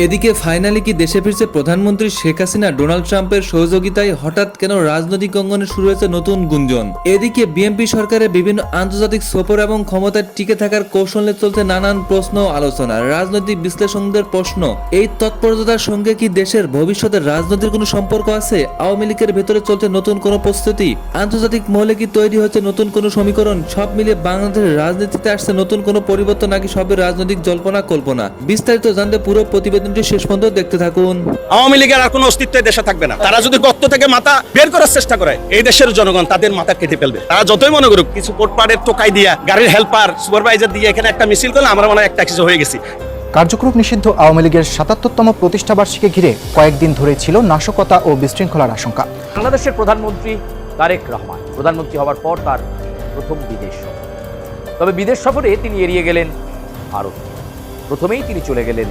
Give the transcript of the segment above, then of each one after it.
এদিকে ফাইনালি কি দেশে ফিরছে প্রধানমন্ত্রী শেখ হাসিনা? ডোনাল্ড ট্রাম্পের সহযোগিতায় হঠাৎ কেন রাজনৈতিক অঙ্গনে শুরু হয়েছে নতুন গুঞ্জন। এদিকে বিএনপি সরকারের বিভিন্ন আন্তর্জাতিক সফর এবং ক্ষমতায় টিকে থাকার কৌশল নিয়ে চলছে নানান প্রশ্ন আলোচনা। রাজনৈতিক বিশ্লেষকদের প্রশ্ন, এই তৎপরতার সঙ্গে কি দেশের ভবিষ্যতের রাজনীতির কোনো সম্পর্ক আছে? আওয়ামী লীগের ভেতরে চলছে নতুন কোনো প্রস্তুতি? আন্তর্জাতিক মহলে কি তৈরি হয়েছে নতুন কোনো সমীকরণ? সব মিলিয়ে বাংলাদেশের রাজনীতিতে আসছে নতুন কোনো পরিবর্তন, নাকি সবই রাজনৈতিক জল্পনা কল্পনা? বিস্তারিত জানতে পুরো প্রতিবেদনটি শেষ পর্যন্ত দেখতে থাকুন। আওয়ামী লীগের আর কোনো অস্তিত্ব দেশে থাকবে না। তারা যদি গর্ত থেকে মাথা বের করার চেষ্টা করে, এই দেশের জনগণ তাদের মাথা কেটে ফেলবে। তারা যতই মনে করুক কিছু কোটপাড়ের টোকাই দিয়া, গাড়ির হেল্পার, সুপারভাইজার দিয়ে এখানে একটা মিছিল করলে আমরা মনে হয় একটা কিছু হয়ে গেছি। কার্যক্রম নিষিদ্ধ আওয়ামী লীগের ৭৭তম প্রতিষ্ঠাবার্ষিকী ঘিরে কয়েকদিন ধরে ছিল নাশকতা ও বিশৃঙ্খলার আশঙ্কা। বাংলাদেশের প্রধানমন্ত্রী তারেক রহমান প্রধানমন্ত্রী হওয়ার পর তার প্রথম বিদেশ সফর। তবে বিদেশ সফরে তিনি এড়িয়ে গেলেন ভারত। প্রথমেই তিনি চলে গেলেন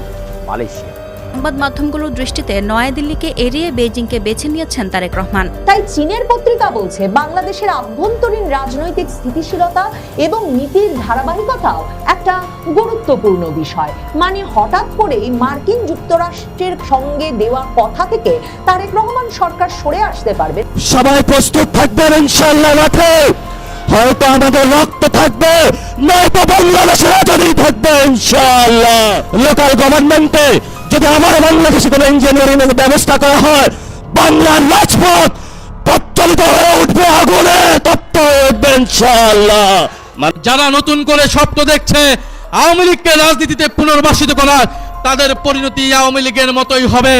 মালয়েশিয়া। সংবাদ মাধ্যমগুলোর দৃষ্টিতে নয়াদিল্লিকে এড়িয়ে বেজিংকে বেছে নিয়েছেন তারেক রহমান। তাই চীনের পত্রিকা বলছে বাংলাদেশের আভ্যন্তরীণ রাজনৈতিক স্থিতিশীলতা এবং নীতির ধারাবাহিকতাও একটা গুরুত্বপূর্ণ বিষয়। মানে হঠাৎ করেই মার্কিন যুক্তরাষ্ট্রের সঙ্গে দেওয়া কথা থেকে তারেক রহমান সরকার সরে আসতে পারবে। সবাই প্রস্তুত থাকবেন ইনশাআল্লাহ। মাঠে হয়তো আমাদের রক্ত থাকবে, নয়তো বাংলাদেশের আজাদী থাকবে ইনশাআল্লাহ। লোকাল গভর্নমেন্টে যদি আমার বাংলাদেশে কোনো ইঞ্জিনিয়ারিং এর ব্যবস্থা করা হয়, বাংলার রাজপথ প্রজ্বলিত হয়ে উঠবে, আগুনে তপ্ত হয়ে উঠবে ইনশাআল্লাহ। যারা নতুন করে স্বপ্ন দেখছে আওয়ামী লীগকে রাজনীতিতে পুনর্বাসিত করার, তাদের পরিণতি আওয়ামী লীগের মতোই হবে।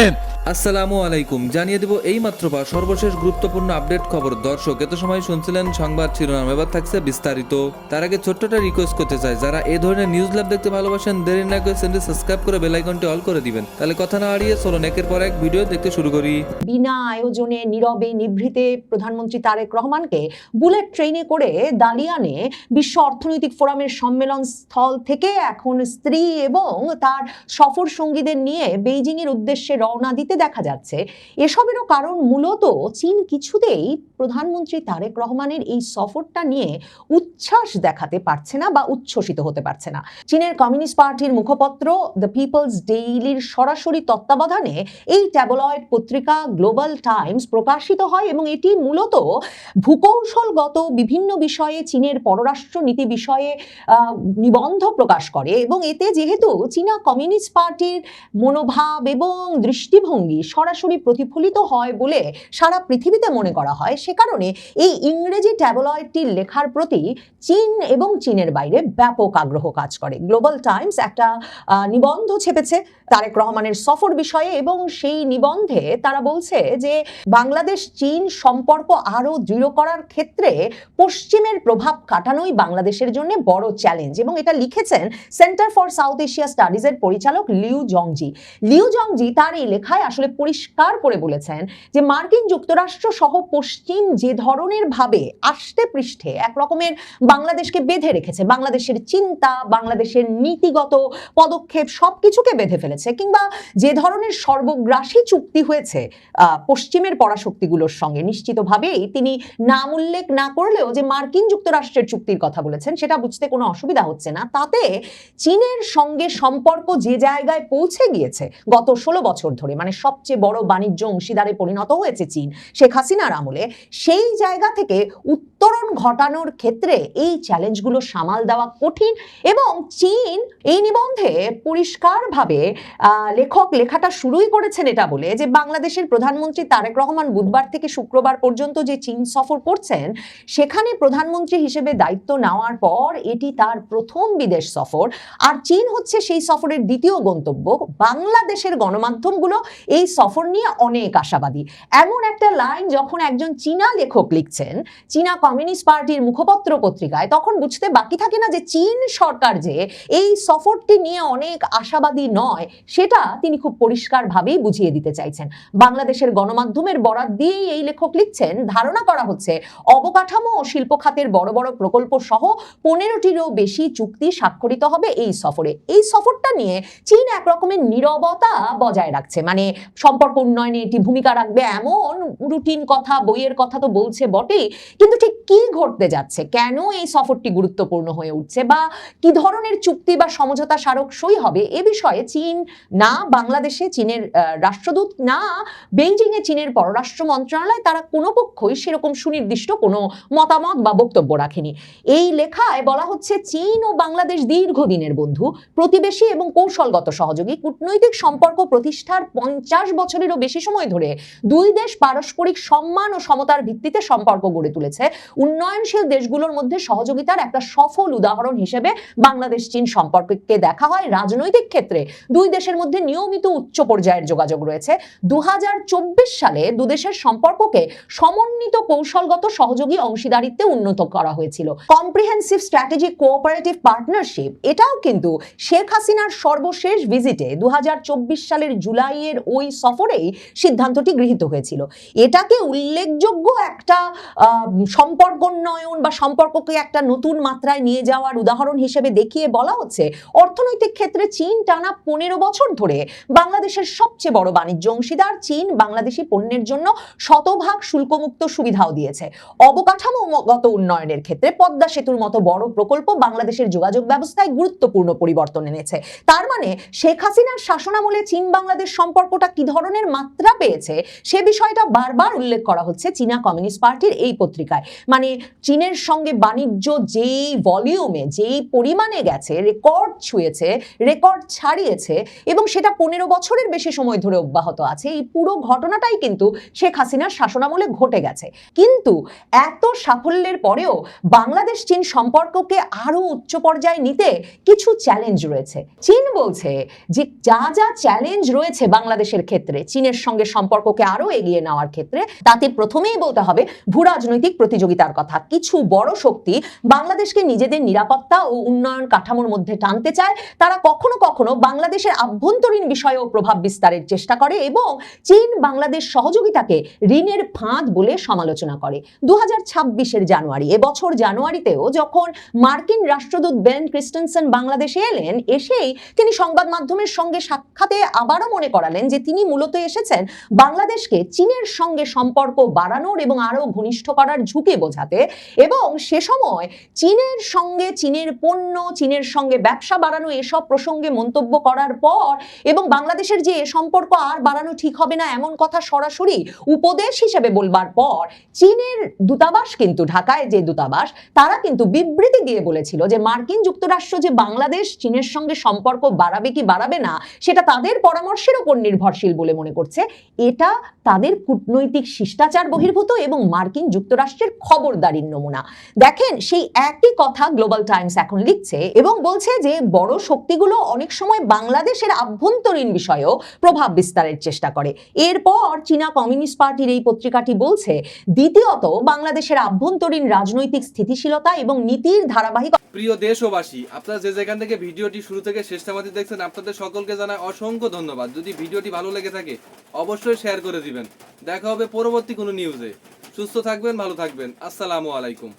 আসসালামু আলাইকুম। জানিয়ে দেব এই মাত্র পাওয়া সর্বশেষ গুরুত্বপূর্ণ আপডেট খবর। দর্শক, এত সময় শুনছিলেন সংবাদ শিরোনাম, এবার থাকছে বিস্তারিত। তার আগে ছোট্টটা রিকোয়েস্ট করতে চাই, যারা এই ধরনের নিউজ ল্যাব দেখতে ভালোবাসেন দেরি না করে চ্যানেলটি সাবস্ক্রাইব করে বেল আইকনটি অল করে দিবেন। তাহলে কথা না হারিয়ে চলুন একের পর এক ভিডিও দেখতে শুরু করি। বিনা আয়োজনে নীরবে নিভৃতে প্রধানমন্ত্রী তারেক রহমানকে বুলেট ট্রেনে করে দালিয়ানে বিশ্ব অর্থনৈতিক ফোরামের সম্মেলন স্থল থেকে এখন স্ত্রী এবং তার সফর সঙ্গীদের নিয়ে বেইজিং এর উদ্দেশ্যে রওনা দিতে দেখা যাচ্ছে। এসবেরও কারণ মূলত চীন কিছুতেই প্রধানমন্ত্রী তারেক রহমানের এই সফরটা নিয়ে উচ্ছ্বাস দেখাতে পারছে না বা উচ্ছ্বসিত হতে পারছে না। চীনের কমিউনিস্ট পার্টির মুখপত্র দ্য পিপলস ডেইলির সরাসরি তত্ত্বাবধানে এই ট্যাবলয়েড পত্রিকা গ্লোবাল টাইমস প্রকাশিত হয় এবং এটি মূলত ভূকৌশলগত বিভিন্ন বিষয়ে চীনের পররাষ্ট্র নীতি বিষয়ে নিবন্ধ প্রকাশ করে এবং এতে যেহেতু চীনা কমিউনিস্ট পার্টির মনোভাব এবং দৃষ্টিভঙ্গি সরাসরি প্রতিফলিত হয় বলে সারা পৃথিবীতে মনে করা হয়, সে কারণে এই ইংরেজি ট্যাবলয়েডটির লেখার প্রতি চীন এবং চীনের বাইরে ব্যাপক আগ্রহ কাজ করে। গ্লোবাল টাইমস একটা নিবন্ধ ছেপেছে তারেক রহমানের সফর বিষয়ে এবং সেই নিবন্ধে তারা বলছে যে বাংলাদেশ চীন সম্পর্ক আরো দৃঢ় করার ক্ষেত্রে পশ্চিমের প্রভাব কাটানোই বাংলাদেশের জন্য বড় চ্যালেঞ্জ। এবং এটা লিখেছেন সেন্টার ফর সাউথ এশিয়া স্টাডিজের পরিচালক লিউ জংজি তার এই লেখায় আসলে পরিষ্কার করে বলেছেন যে মার্কিন যুক্তরাষ্ট্র সহ পশ্চিম যে ধরনের ভাবে আষ্টে পৃষ্ঠে এক রকমের বাংলাদেশকে বেঁধে রেখেছে, বাংলাদেশের চিন্তা, বাংলাদেশের নীতিগত পদক্ষেপ সবকিছুকে বেঁধে ফেলেছে, কিংবা যে ধরনের সর্বগ্রাসী চুক্তি হয়েছে পশ্চিমের পরাশক্তিগুলোর সঙ্গে, নিশ্চিতভাবেই তিনি নাম উল্লেখ না করলেও যে মার্কিন যুক্তরাষ্ট্রের চুক্তির কথা বলেছেন সেটা বুঝতে কোনো অসুবিধা হচ্ছে না। তাতে চীনের সঙ্গে সম্পর্ক যে জায়গায় পৌঁছে গিয়েছে গত 16 বছর ধরে, মানে সবচেয়ে বড় বাণিজ্য অংশীদারে পরিণত হয়েছে চীন শেখ হাসিনার আমলে, সেই জায়গা থেকে উত্তরণ ঘটানোর ক্ষেত্রে এই চ্যালেঞ্জগুলো সামাল দেওয়া কঠিন। এবং চীন এই নিবন্ধে পরিষ্কারভাবে লেখক লেখাটা শুরুই করেছেন এটা বলে যে বাংলাদেশের প্রধানমন্ত্রী তারেক রহমান বুধবার থেকে শুক্রবার পর্যন্ত যে চীন সফর করছেন সেখানে প্রধানমন্ত্রী হিসেবে দায়িত্ব নেওয়ার পর এটি তার প্রথম বিদেশ সফর, আর চীন হচ্ছে সেই সফরের দ্বিতীয় গন্তব্য। বাংলাদেশের গণমাধ্যমগুলো এই সফর নিয়ে অনেক আশাবাদী। এমন একটা লাইন যখন একজন চীনা লেখক লিখছেন চীনা কমিউনিস্ট পার্টির মুখপত্র পত্রিকায়, তখন বুঝতে বাকি থাকে না যে চীন সরকার যে এই সফরটি নিয়ে অনেক আশাবাদী নয় সেটা তিনি খুব পরিষ্কারভাবেই বুঝিয়ে দিতে চাইছেন। বাংলাদেশের গণমাধ্যমের বরাত দিয়েই এই লেখক লিখছেন, ধারণা করা হচ্ছে অবকাঠামো ও শিল্প খাতের বড় বড় প্রকল্প সহ 15টিরও বেশি চুক্তি স্বাক্ষরিত হবে এই সফরে। এই সফরটা নিয়ে চীন এক রকমের নীরবতা বজায় রাখছে, মানে সম্পর্ক উন্নয়নে এটি ভূমিকা রাখবে এমন রুটিন কথা, বইয়ের কথা তো বলছে বটেই, কিন্তু ঠিক কি ঘটতে যাচ্ছে, কেন এই সফরটি গুরুত্বপূর্ণ হয়ে উঠছে, বা কি ধরনের চুক্তি বা সমঝোতা স্মারক সই হবে, এ বিষয়ে চীন না বাংলাদেশে চীনের রাষ্ট্রদূত না বেইজিং এ চীনের পররাষ্ট্র মন্ত্রণালয় তারা কোনো পক্ষই সেরকম সুনির্দিষ্ট কোনো মতামত বা বক্তব্য রাখেনি। এই লেখায় বলা হচ্ছে চীন ও বাংলাদেশ দীর্ঘদিনের বন্ধু, প্রতিবেশী এবং কৌশলগত সহযোগী। কূটনৈতিক সম্পর্ক প্রতিষ্ঠার 50 বছরেরও বেশি সময় ধরে দুই দেশ পারস্পরিক সম্মান ও সমতার ভিত্তিতে সম্পর্ক গড়ে তুলেছে। উন্নয়নশীল দেশগুলোর মধ্যে সহযোগিতার একটা সফল উদাহরণ হিসেবে বাংলাদেশ চীন সম্পর্ককে দেখা হয়। রাজনৈতিক ক্ষেত্রে দুই দেশের মধ্যে নিয়মিত উচ্চ পর্যায়ের যোগাযোগ রয়েছে। 2024 সালে দুদেশের সম্পর্ককে সমন্বিত কৌশলগত সহযোগী অংশীদারিত্বে উন্নত করা হয়েছিল। কম্প্রিহেন্সিভ স্ট্র্যাটেজিক কোঅপারেটিভ পার্টনারশিপ, এটাও কিন্তু শেখ হাসিনার সর্বশেষ ভিজিটে 2024 সালের জুলাইয়ের ওই সফরেই সিদ্ধান্তটি গৃহীত হয়েছিল। এটাকে উল্লেখযোগ্য একটা সম্পর্ক উন্নয়ন বা সম্পর্ককে একটা নতুন মাত্রায় নিয়ে যাওয়ার উদাহরণ হিসেবে দেখিয়ে বলা হচ্ছে অর্থনৈতিক ক্ষেত্রে চীন টানা 15 বছর ধরে বাংলাদেশের সবচেয়ে বড় বাণিজ্য অংশীদার। চীন বাংলাদেশি পণ্যের জন্য শতভাগ শুল্কমুক্ত সুবিধাও দিয়েছে। অবকাঠামোগত উন্নয়নের ক্ষেত্রে পদ্মা সেতুর মতো বড় প্রকল্প বাংলাদেশের যোগাযোগ ব্যবস্থায় গুরুত্বপূর্ণ পরিবর্তন এনেছে। তার মানে শেখ হাসিনার শাসনামলে চীন বাংলাদেশ সম্পর্কটা কি ধরনের মাত্রা পেয়েছে সে বিষয়টা বারবার উল্লেখ করা হচ্ছে চীনা কমিউনিস্ট পার্টির এই পত্রিকায়। মানে চীনের সঙ্গে বাণিজ্য যেই ভলিউমে যেই পরিমাণে গেছে, রেকর্ড ছুঁয়েছে, রেকর্ড ছাড়িয়েছে এবং সেটা 15 বছরের বেশি সময় ধরে অব্যাহত আছে। এই পুরো ঘটনাটাই কিন্তু শেখ হাসিনার শাসনামলে ঘটে গেছে। কিন্তু এত সাফল্যের পরেও বাংলাদেশ চীন সম্পর্ককে আরো উচ্চ পর্যায়ে নিতে কিছু চ্যালেঞ্জ রয়েছে। চীন বলছে যে যা যা চ্যালেঞ্জ রয়েছে বাংলাদেশের ক্ষেত্রে চীনের সঙ্গে সম্পর্ককে আরো এগিয়ে নেওয়ার ক্ষেত্রে, তাতে প্রথমেই বলতে হবে ভূরাজনৈতিক প্রতিযোগিতার কথা। কিছু বড় শক্তি বাংলাদেশকে নিজেদের নিরাপত্তা ও উন্নয়ন কাঠামোর মধ্যে টানতে চায়। তারা কখনো কখনো বাংলাদেশের আভ্যন্তরীণ বিষয়েও প্রভাব বিস্তারের চেষ্টা করে এবং চীন বাংলাদেশ সহযোগিতাকে ঋণের ফাঁদ বলে সমালোচনা করে। 2026 জানুয়ারি, এবছর জানুয়ারিতেও যখন মার্কিন রাষ্ট্রদূত বেন ক্রিস্টেনসেন বাংলাদেশে এলেন, এসেই তিনি সংবাদ মাধ্যমের সঙ্গে সাক্ষাতে আবারও মনে করালেন যে তিনি মূলত এসেছেন বাংলাদেশকে চীনের সঙ্গে সম্পর্ক বাড়ানোর এবং আরো ঘনিষ্ঠ করার ঝুঁকি বোঝাতে। এবং সে সময় চীনের সঙ্গে চীনের পণ্য, চীনের সঙ্গে ব্যবসা বাড়ানো এসব প্রসঙ্গে মন্তব্য করার পর এবং বাংলাদেশের যে সম্পর্ক আর বাড়ানো ঠিক হবে না এমন কথা সরাসরি উপদেশ হিসেবে বলবার পর চীনের দূতাবাস কিন্তু, ঢাকায় যে দূতাবাস, তারা কিন্তু বিবৃতি দিয়ে বলেছিল যে মার্কিন যুক্তরাষ্ট্র যে বাংলাদেশ চীনের সঙ্গে সম্পর্ক বাড়াবে কি বাড়াবে না সেটা তাদের পরামর্শের উপর নির্ভরশীল বলে মনে করছে। এটা তাদের কূটনৈতিক শিষ্টাচার বহির্ভূত এবং মার্কিন যুক্তরাষ্ট্রের খবরদারির নমুনা। দেখেন, সেই একই কথা গ্লোবাল টাইমস এখন লিখছে এবং বলছে যে বড় শক্তিগুলো অনেক সময় বাংলাদেশের আভ্যন্তরীণ বিষয়েও প্রভাব বিস্তারের চেষ্টা করে। এরপর চীনা কমিউনিস্ট পার্টির এই পত্রিকাটি বলছে, দ্বিতীয়ত বাংলাদেশের আভ্যন্তরীণ রাজনৈতিক স্থিতিশীলতা এবং নীতির ধারাবাহিক। প্রিয় দেশবাসী, আপনারা যে যেখান থেকে ভিডিওটি শুরু থেকে শেষ পর্যন্ত দেখছেন, আপনাদের সকলকে জানাই অসংখ্য ধন্যবাদ। যদি ভিডিওটি ভালো লেগে থাকে অবশ্যই শেয়ার করে দিবেন। দেখা হবে পরবর্তী কোনো নিউজে। সুস্থ থাকবেন, ভালো থাকবেন। আসসালামু আলাইকুম।